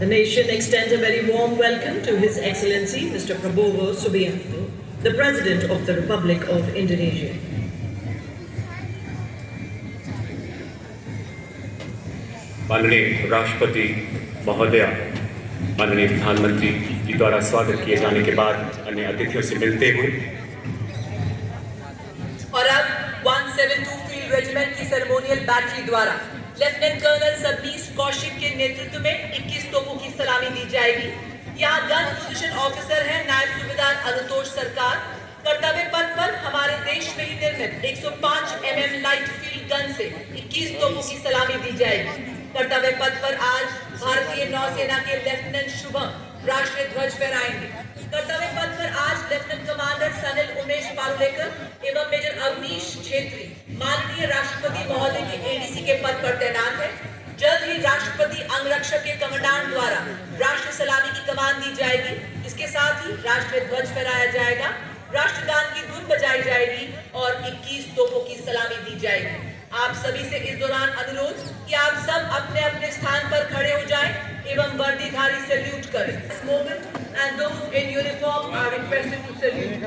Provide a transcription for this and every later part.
The nation extends a very warm welcome to His Excellency Mr. Prabowo Subianto, the President of the Republic of Indonesia. माननीय राष्ट्रपति महोदय, माननीय प्रधानमंत्री जी द्वारा स्वागत किए जाने के बाद अन्य अतिथियों से मिलते हुए और अब 172 फील्ड रेजिमेंट की सेरेमोनियल बैटरी द्वारा लेफ्टिनेंट कर्नल सबनीस कौशिक के नेतृत्व में 21 तोपों की सलामी दी जाएगी। यहाँ गन पोजीशन ऑफिसर है नायब सूबेदार अनुतोष सरकार। कर्तव्य पथ पर हमारे देश में ही निर्मित 105 mm लाइट फील्ड गन से 21 तोपों की सलामी दी जाएगी। कर्तव्य पथ पर आज भारतीय नौसेना के लेफ्टिनेंट शुभम राष्ट्रीय ध्वज फहराएंगे। कर्तव्य पथ पर आज लेफ्टिनेंट कमांडर सनिल उमेश पारुलेकर एवं मेजर अवनीश छेत्री माननीय राष्ट्रपति महोदय के एडीसी के पद पर तैनात है। जल्द ही राष्ट्रपति अंगरक्षक के कमांडेंट द्वारा राष्ट्रीय सलामी की कमान दी जाएगी। इसके साथ ही राष्ट्रीय ध्वज फहराया जाएगा, राष्ट्रगान की धुन बजाई जाएगी और 21 तोपों की सलामी दी जाएगी। आप सभी से इस दौरान अनुरोध कि आप सब अपने अपने स्थान पर खड़े हो जाएं एवं वर्दीधारी सैल्यूट करें। This moment and those in uniform are requested to salute.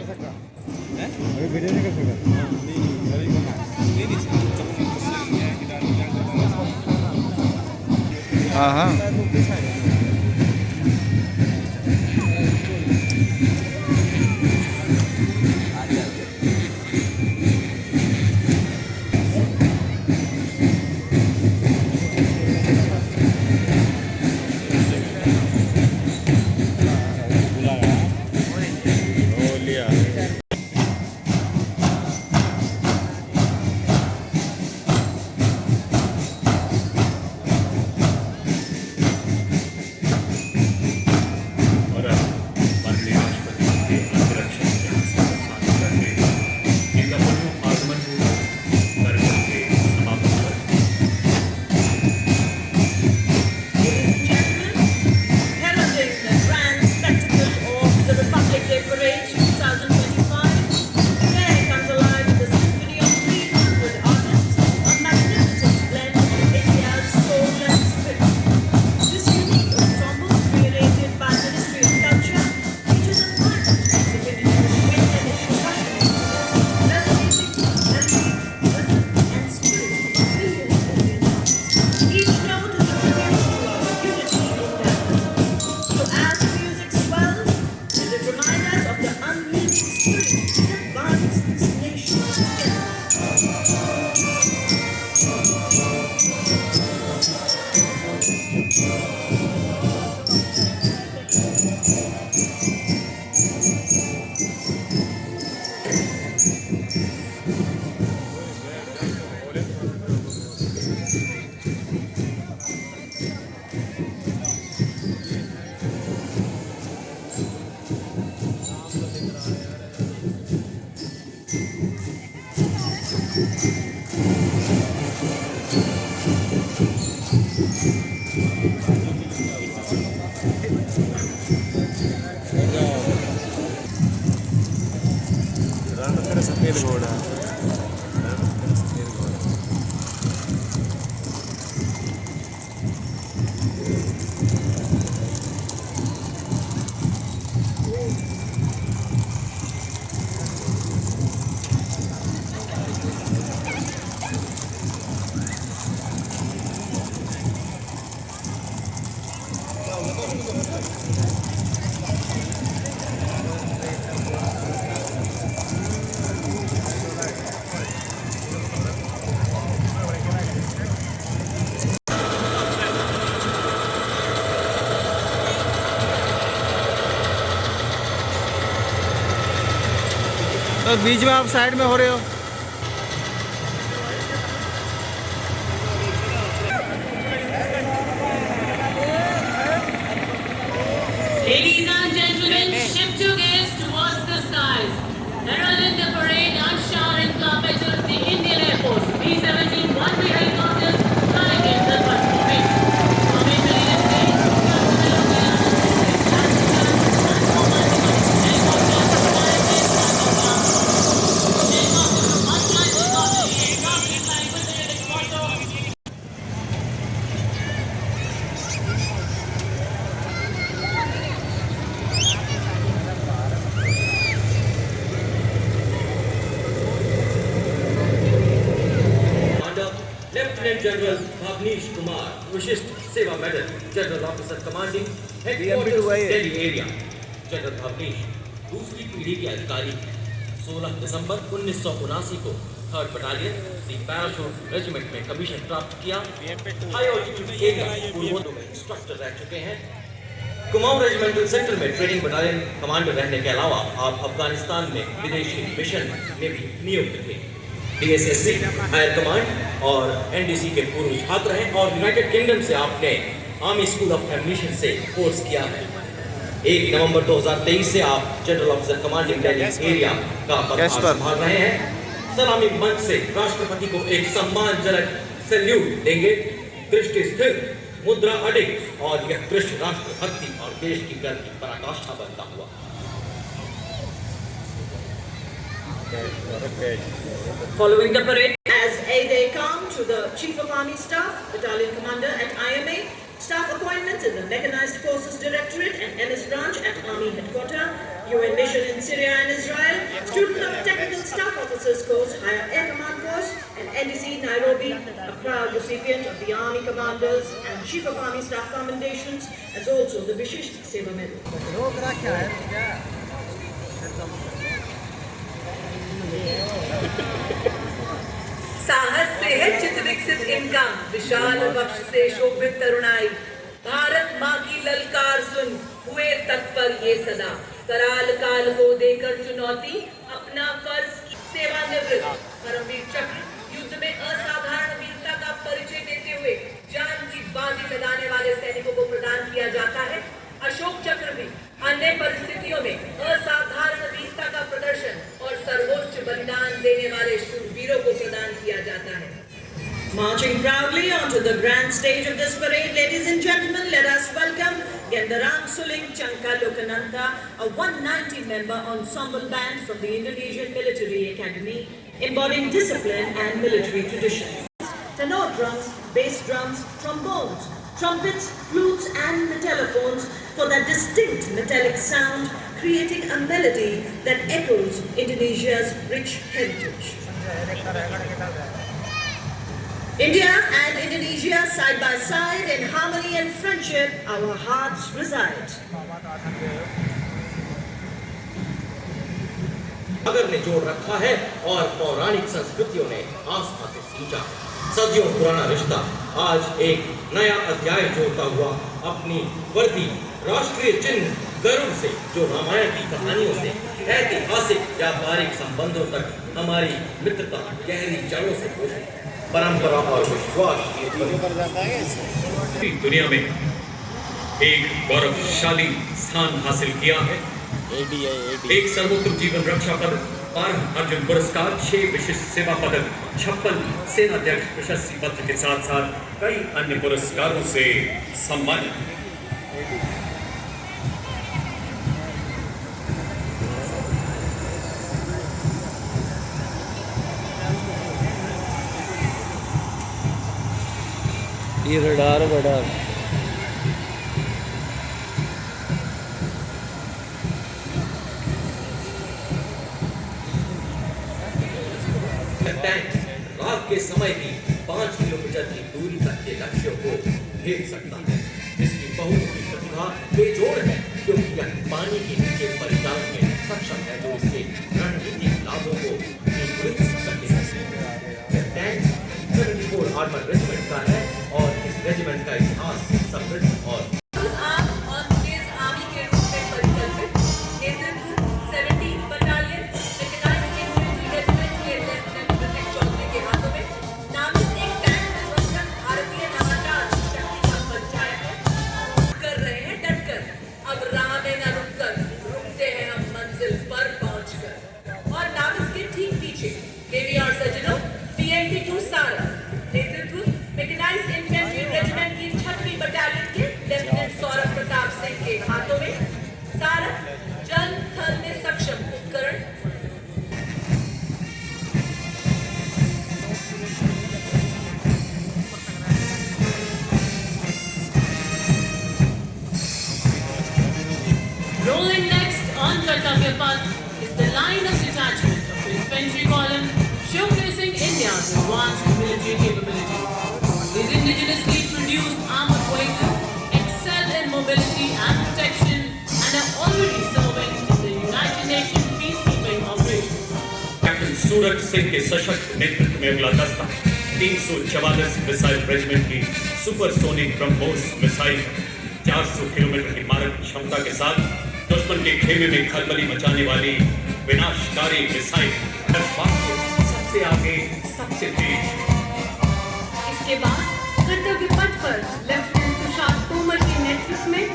सफेद घोड़ा तो बीच में आप साइड में हो रहे हो। Ladies and gentlemen, shift your gaze towards the skies. Heralding the parade are showering flappers of the Indian Air Force. B-17 one-way helicopters flying in the formation. Formation in place. General Bhavnish Kumar, Vishisht Seva Medal, General Officer Commanding BMP Headquarters to IAS. Delhi Area. General Bhavnish दूसरी पीढ़ी के अधिकारी 16 दिसंबर 1979 को 3rd battalion सी parachute regiment में commission प्राप्त किया। High altitude area पूर्वोत्तर में इंस्ट्रक्टर रह चुके हैं। कुमाऊं रेजिमेंटल सेक्टर में ट्रेनिंग बटालियन कमांडर रहने के अलावा आप अफगानिस्तान में विदेशी मिशन में भी नियुक्त थे। DSSC हायर कमांड और NDC के पूर्व छात्र हैं और यूनाइटेड किंगडम से आपने आर्मी स्कूल ऑफ एडमिशन से कोर्स किया है। 1 नवंबर 2023 से आप general officer commanding Delhi area का पदभार संभाल रहे हैं। सलामी मंच से राष्ट्रपति को एक सम्मानजनक सैल्यूट देंगे। दृष्टि स्थिर, मुद्रा अडिग और यह दृश्य राष्ट्रभक्ति और देश की गर्व की पराकाष्ठा बनता हुआ। Following the parade, as they come to the Chief of Army Staff, Battalion Commander at IMA, staff appointments in the Mechanized Forces Directorate and MS Branch at Army Headquarters, UN Mission in Syria and Israel, Student of Technical Staff Officers Course, Higher Air Command Course, and NDC Nairobi, a proud recipient of the Army Commanders and Chief of Army Staff Commendations, as also the Vishisht Seva Medal. साहस से है चित विकसित इनका, विशाल बख्श से शोभित तरुणाई। भारत माँ की ललकार सुन, हुए तत्पर ये सदा। कराल काल को देकर चुनौती, अपना फर्ज की सेवानिवृत्त। परमवीर चक्र युद्ध में असाधारण वीरता का परिचय देते हुए जान की बाजी लगाने वाले सैनिकों को प्रदान किया जाता है। अशोक चक्र भी अन्य परिस्थितियों में असाधारण वीरता का प्रदर्शन और सर्वोच्च बलिदान देने वाले शूरवीरों को प्रदान किया जाता है। Marching proudly onto the grand stage of this parade, ladies and gentlemen, let us welcome Gendarang Suling Changka Lokananta, a 190-member ensemble band from the Indonesian Military Academy, embodying discipline and military tradition. Tenor drums, bass drums, trombones, trumpets, flutes and metallophones for that distinct metallic sound, creating a melody that echoes Indonesia's rich heritage. India and Indonesia side by side in harmony and friendship, our hearts reside. सागर ने जोड़ रखा है और पौराणिक संस्कृतियों ने आस्था से सींचा। सदियों पुराना रिश्ता आज एक नया अध्याय जोड़ता हुआ अपनी वर्दी राष्ट्रीय चिन्ह गरुड़ से, जो रामायण की कहानियों से ऐतिहासिक व्यापारिक संबंधों तक हमारी मित्रता गहरी जड़ों से जुड़ी परंपरा और विश्वास दुनिया में एक गौरवशाली स्थान हासिल किया है। एक सर्वोत्तम जीवन रक्षा पदक, 12 अर्जुन पुरस्कार, 6 विशिष्ट सेवा पदक, 56 सेनाध्यक्ष प्रशस्ति पत्र के साथ साथ कई अन्य पुरस्कारों से सम्मानित। ये रडार बडार रात के समय भी 5 किलोमीटर की दूरी तक के लक्ष्यों को भेज सकता है। इसकी बहुत ही प्रतिभा बेजोड़ है, क्योंकि यह पानी के नीचे परिचालन में सक्षम है, जो इसके रणनीतिक लाभों को विस्तृत करते हैं। यह टैंक 74 आर्मर रेजिमेंट का है और इस रेजिमेंट का इतिहास समृद्ध और Rolling next on Kartavya Path is the line of detachment of the infantry column, showcasing India's advanced military capabilities. The Suraj Singh के सशक्त नेतृत्व में अगला दस्ता 344 मिसाइल रेजिमेंट की सुपरसोनिक ब्रह्मोस मिसाइल 400 किलोमीटर की मारक क्षमता के साथ दुश्मन के खेमे में खलबली मचाने वाली विनाशकारी मिसाइल सबसे आगे, सबसे तेज। इसके बाद कर्तव्य पथ पर लेफ्टिनेंट तुषार तोमर के नेतृत्व में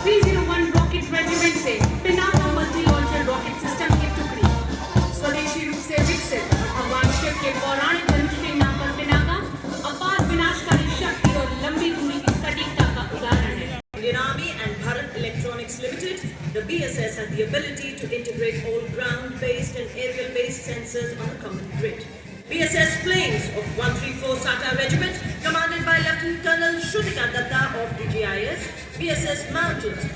301 रॉकेट रेजिमेंट से Pinaka multi launcher rocket system की टुकड़ी स्वदेशी रूप से विकसित और भगवान शिव के पौराणिक धनुष के नाम पर पिनाका अपार विनाशकारी शक्ति और लंबी दूरी की सटीकता का उदाहरण है। Indian Army and Bharat Electronics Limited, the BSS has the ability to integrate all ground-based and aerial-based sensors on a common grid. BSS planes of 134 SATA Regiment, commanded by Lieutenant Colonel Shrutika Datta of DGIS, BSS Mountains,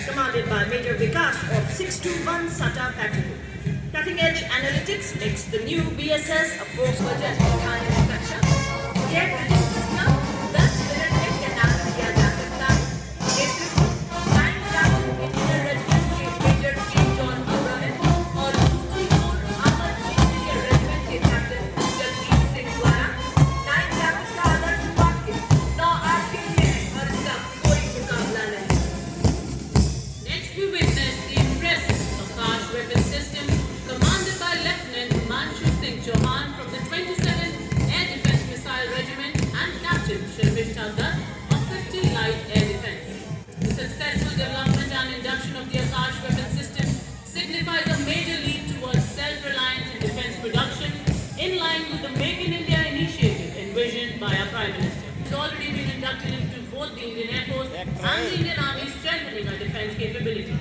commanded by Major Vikas of 621 SATA Battalion. Cutting-edge analytics makes the new BSS a force for general kind of structure. Yet, this system, thus minute में तैनात किया जा सकता है। नेतृत्व 9 Indian Regiment के Major J. John Abraham और दूसरी ओर अमर Indian Regiment के कैप्टन जगदीप सिंह द्वारा 9 का आदर्श वाक्य 9 8 के लिए है और इसका कोई मुकाबला नहीं। Next we witness the impressive Akash weapon system commanded by Lieutenant Himanshu Singh Chauhan from the 27th Air Defence Missile Regiment and Captain Sharmishta Dutt of 50 Light Air Defence. The successful development and induction of the Akash weapon system signifies a major leap towards self-reliance in defence production in line with the Make in India initiative envisioned by our Prime Minister. It's already been inducted into both the Indian Air Force and the Indian Army, strengthening our defence capability.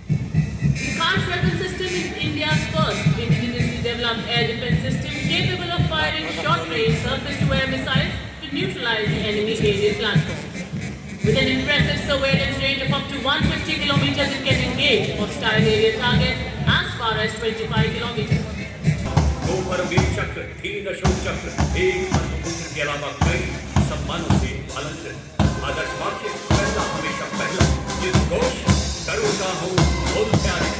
The Akash weapon system is India's first indigenously developed air defence system capable of firing short-range surface-to-air missiles to neutralize the enemy aerial platforms. With an impressive surveillance range of up to 150 kilometers, it can engage hostile aerial targets as far as 25 kilometers. दो परमवीर चक्र, 3 अशोक चक्र, 1 पद्मभूषण के अलावा कई सम्मानों से अलंकृत। आदर्श वाक्य पहला हमेशा पहला, जिस घोष करूँगा हूँ बोल प्यारे।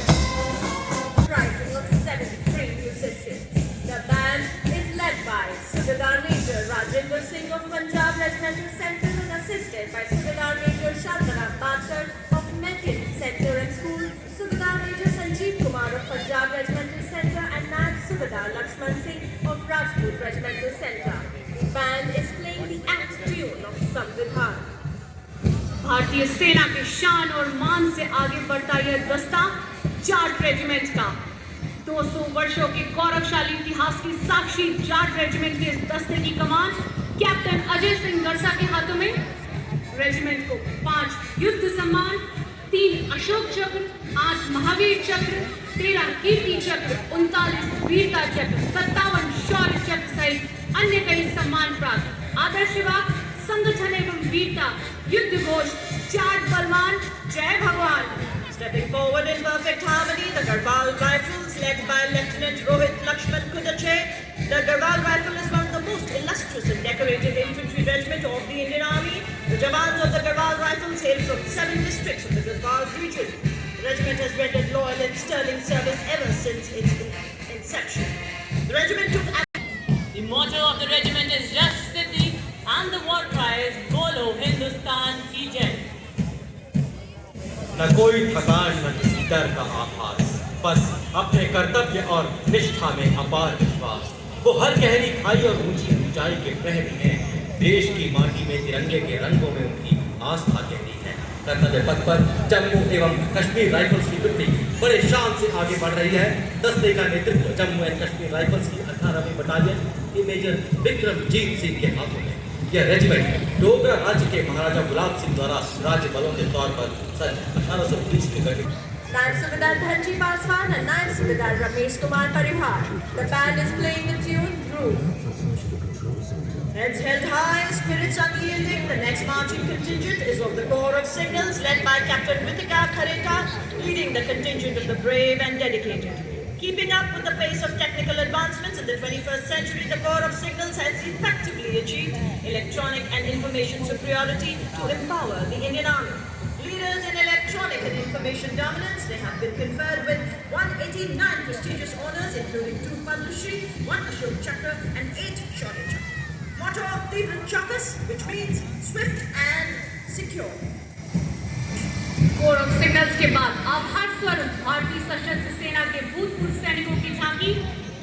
Rising of 73 musicians. The band is led by Subedar Major Rajendra Singh of Punjab Regimental Centre and assisted by Subedar Major Shantara Batkar of Mekin Centre and School, Subedar Major Sanjeev Kumar of Punjab Regimental Centre and Naib Subedar Lakshman Singh of Rajput Regimental Centre. The band is playing the act tune of Samvidhan. भारतीय सेना के शान और मान से आगे बढ़ता यह दस्ता जाट रेजिमेंट का 200 वर्षों के गौरवशाली इतिहास की साक्षी जाट रेजिमेंट के इस दस्ते की कमान कैप्टन अजय सिंह गरसा के हाथों में। रेजिमेंट को 5 युद्ध सम्मान, 3 अशोक चक्र, 8 महावीर चक्र, 13 कीर्ति चक्र, 39 वीरता चक्र, 57 शौर्य चक्र सहित अन्य कई सम्मान प्राप्त। आदर्श वाक्य संगठन एवं वीरता, युद्ध घोष, जाट बलवान, जय भगवान। Stepping forward in perfect harmony, the Garhwal Rifles, led by Lieutenant Rohit Lakshman Kudache. The Garhwal Rifle is one of the most illustrious and decorated infantry regiment of the Indian Army. The Jawans of the Garhwal Rifles hail from 7 districts of the Garhwal region. The regiment has rendered loyal and sterling service ever since its inception. The regiment took The motto of the regiment is Yash Siddhi and the war cry is Bolo Hindustan Ki Jai. न कोई थकान न किसी डर का आभास, बस अपने कर्तव्य और निष्ठा में अपार विश्वास। वो हर गहरी खाई और ऊंची ऊंचाई के प्रहरी हैं। देश की माटी में तिरंगे के रंगों में उनकी आस्था गहरी है। कर्तव्य पथ पर जम्मू एवं कश्मीर राइफल्स की टुकड़ी बड़े शान से आगे बढ़ रही है। दस्ते का नेतृत्व जम्मू एंड कश्मीर राइफल्स की 18वीं बटालियन के मेजर विक्रमजीत सिंह के हाथों में। यह रेजिमेंट डोगरा राज्य के महाराजा गुलाब सिंह द्वारा राज्य बलों के तौर पर सन 1820 में गठित। Naib Subedar Dhanji Paswan and Naib Subedar Ramesh Kumar Parihar. The band is playing the tune Groove. Heads held high, spirits unyielding, the next marching contingent is of the Corps of Signals, led by Captain Ritika Khareta, leading the contingent of the brave and dedicated. Keeping up with the pace of technical advancements in the 21st century, the Corps of Signals has effectively achieved electronic and information superiority to empower the Indian Army. Leader Masters in Electronic and Information Dominance. They have been conferred with 189 prestigious honors, including 2 Padma Shri, 1 Ashok Chakra, and 8 Shaurya Chakra. Motto Tivran Chaukas, which means swift and secure. Core of signals के बाद आभार स्वरूप भारतीय सशस्त्र सेना के भूतपूर्व सैनिकों की झांकी।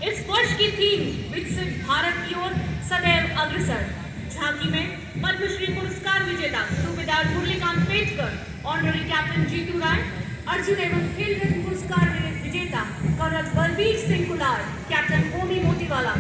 इस वर्ष की थीम विकसित भारत की ओर सदैव अग्रसर। झांकी में पद्मश्री पुरस्कार विजेता सूबेदार मुरलीकांत पेटकर, ऑनररी कैप्टन जीतू राय, अर्जुन एवं खेल रत्न पुरस्कार विजेता कर्नल बलबीर सिंह कुलार, कैप्टन ओमी मोतीवाला,